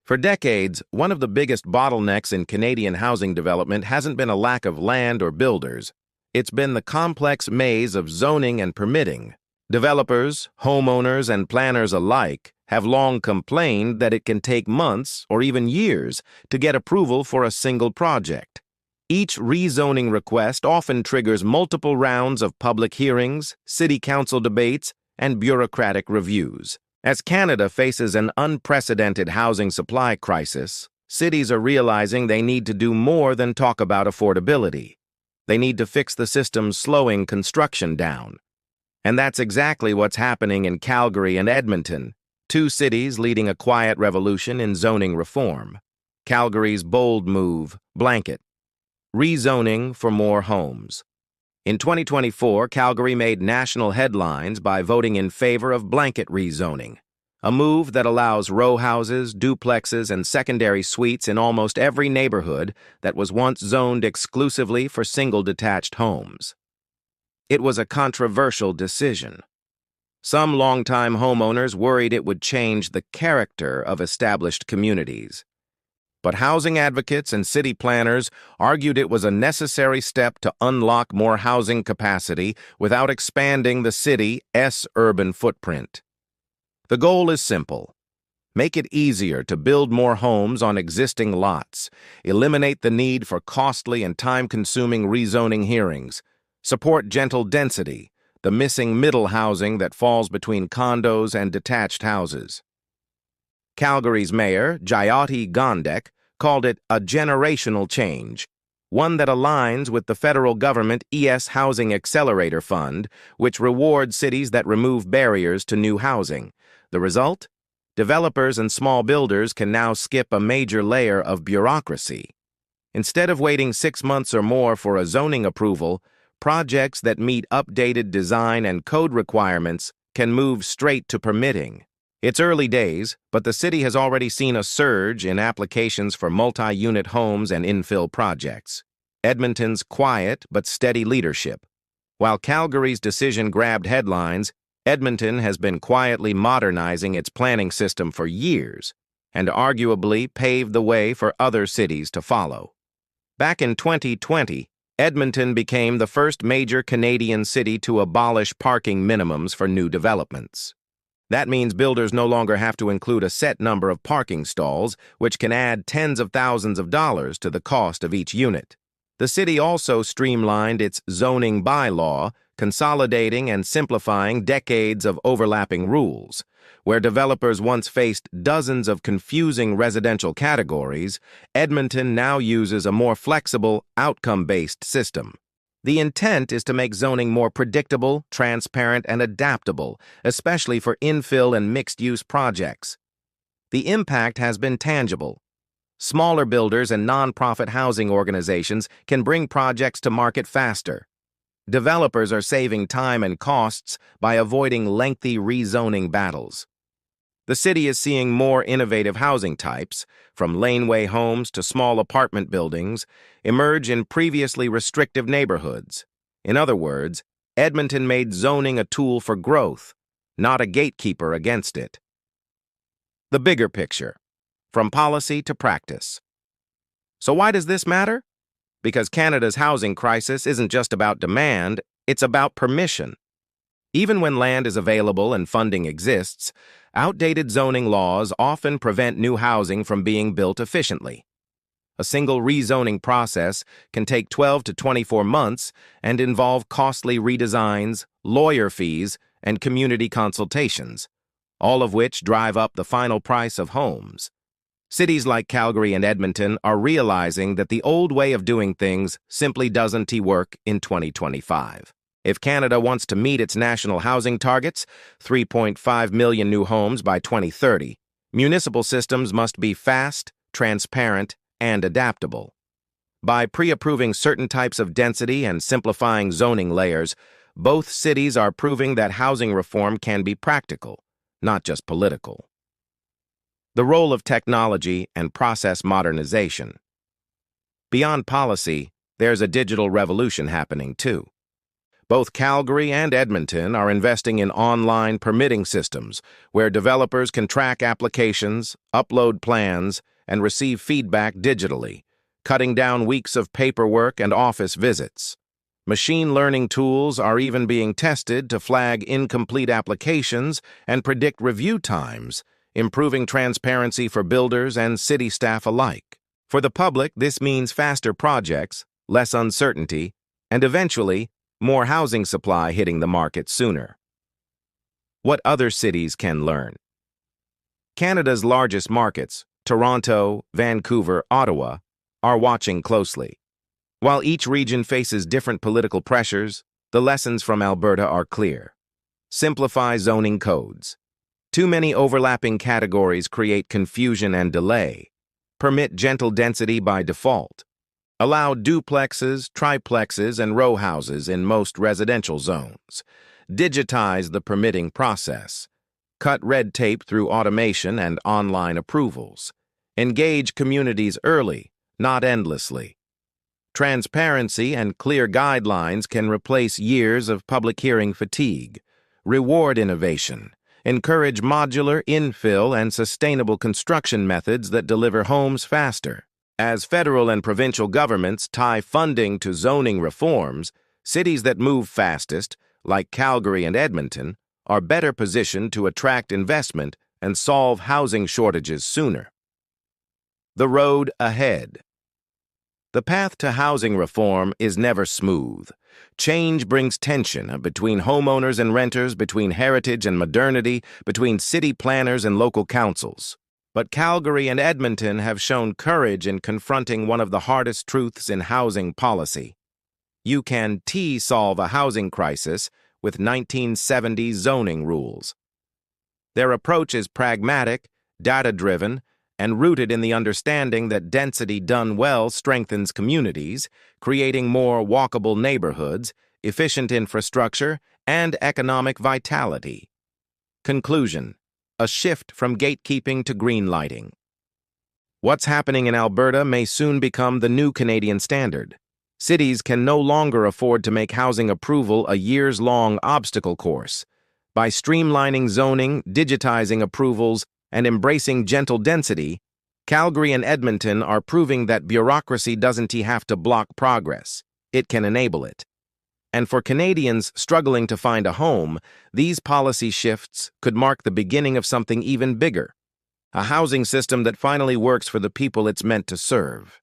For decades, one of the biggest bottlenecks in Canadian housing development hasn't been a lack of land or builders. It's been the complex maze of zoning and permitting. Developers, homeowners, and planners alike have long complained that it can take months or even years to get approval for a single project. Each rezoning request often triggers multiple rounds of public hearings, city council debates, and bureaucratic reviews. As Canada faces an unprecedented housing supply crisis, cities are realizing they need to do more than talk about affordability. They need to fix the system's slowing construction down. And that's exactly what's happening in Calgary and Edmonton, two cities leading a quiet revolution in zoning reform. Calgary's bold move, blanket. Rezoning for more homes. In 2024, Calgary made national headlines by voting in favor of blanket rezoning, a move that allows rowhouses, duplexes, and secondary suites in almost every neighborhood that was once zoned exclusively for single detached homes. It was a controversial decision. Some longtime homeowners worried it would change the character of established communities. But housing advocates and city planners argued it was a necessary step to unlock more housing capacity without expanding the city's urban footprint. The goal is simple. Make it easier to build more homes on existing lots, eliminate the need for costly and time-consuming rezoning hearings, support gentle density, the missing middle housing that falls between condos and detached houses. Calgary's mayor, Jyoti Gondek, called it a generational change, one that aligns with the federal government's Housing Accelerator Fund, which rewards cities that remove barriers to new housing. The result? Developers and small builders can now skip a major layer of bureaucracy. Instead of waiting 6 months or more for a zoning approval, projects that meet updated design and code requirements can move straight to permitting. It's early days, but the city has already seen a surge in applications for multi-unit homes and infill projects. Edmonton's quiet but steady leadership. While Calgary's decision grabbed headlines, Edmonton has been quietly modernizing its planning system for years and arguably paved the way for other cities to follow. Back in 2020, Edmonton became the first major Canadian city to abolish parking minimums for new developments. That means builders no longer have to include a set number of parking stalls, which can add tens of thousands of dollars to the cost of each unit. The city also streamlined its zoning bylaw, consolidating and simplifying decades of overlapping rules. Where developers once faced dozens of confusing residential categories, Edmonton now uses a more flexible, outcome-based system. The intent is to make zoning more predictable, transparent, and adaptable, especially for infill and mixed-use projects. The impact has been tangible. Smaller builders and nonprofit housing organizations can bring projects to market faster. Developers are saving time and costs by avoiding lengthy rezoning battles. The city is seeing more innovative housing types, from laneway homes to small apartment buildings, emerge in previously restrictive neighborhoods. In other words, Edmonton made zoning a tool for growth, not a gatekeeper against it. The bigger picture, from policy to practice. So why does this matter? Because Canada's housing crisis isn't just about demand, it's about permission. Even when land is available and funding exists, outdated zoning laws often prevent new housing from being built efficiently. A single rezoning process can take 12 to 24 months and involve costly redesigns, lawyer fees, and community consultations, all of which drive up the final price of homes. Cities like Calgary and Edmonton are realizing that the old way of doing things simply doesn't work in 2025. If Canada wants to meet its national housing targets, 3.5 million new homes by 2030, municipal systems must be fast, transparent, and adaptable. By pre-approving certain types of density and simplifying zoning layers, both cities are proving that housing reform can be practical, not just political. The role of technology and process modernization. Beyond policy, there's a digital revolution happening too. Both Calgary and Edmonton are investing in online permitting systems where developers can track applications, upload plans, and receive feedback digitally, cutting down weeks of paperwork and office visits. Machine learning tools are even being tested to flag incomplete applications and predict review times, improving transparency for builders and city staff alike. For the public, this means faster projects, less uncertainty, and eventually, more housing supply hitting the market sooner. What other cities can learn? Canada's largest markets, Toronto, Vancouver, Ottawa, are watching closely. While each region faces different political pressures, the lessons from Alberta are clear. Simplify zoning codes. Too many overlapping categories create confusion and delay. Permit gentle density by default. Allow duplexes, triplexes, and rowhouses in most residential zones. Digitize the permitting process. Cut red tape through automation and online approvals. Engage communities early, not endlessly. Transparency and clear guidelines can replace years of public hearing fatigue. Reward innovation. Encourage modular, infill, and sustainable construction methods that deliver homes faster. As federal and provincial governments tie funding to zoning reforms, cities that move fastest, like Calgary and Edmonton, are better positioned to attract investment and solve housing shortages sooner. The road ahead. The path to housing reform is never smooth. Change brings tension between homeowners and renters, between heritage and modernity, between city planners and local councils. But Calgary and Edmonton have shown courage in confronting one of the hardest truths in housing policy. You can solve a housing crisis with 1970s zoning rules. Their approach is pragmatic, data-driven, and rooted in the understanding that density done well strengthens communities, creating more walkable neighborhoods, efficient infrastructure, and economic vitality. Conclusion: a shift from gatekeeping to green lighting. What's happening in Alberta may soon become the new Canadian standard. Cities can no longer afford to make housing approval a years-long obstacle course. By streamlining zoning, digitizing approvals, and embracing gentle density, Calgary and Edmonton are proving that bureaucracy doesn't have to block progress. It can enable it. And for Canadians struggling to find a home, these policy shifts could mark the beginning of something even bigger, a housing system that finally works for the people it's meant to serve.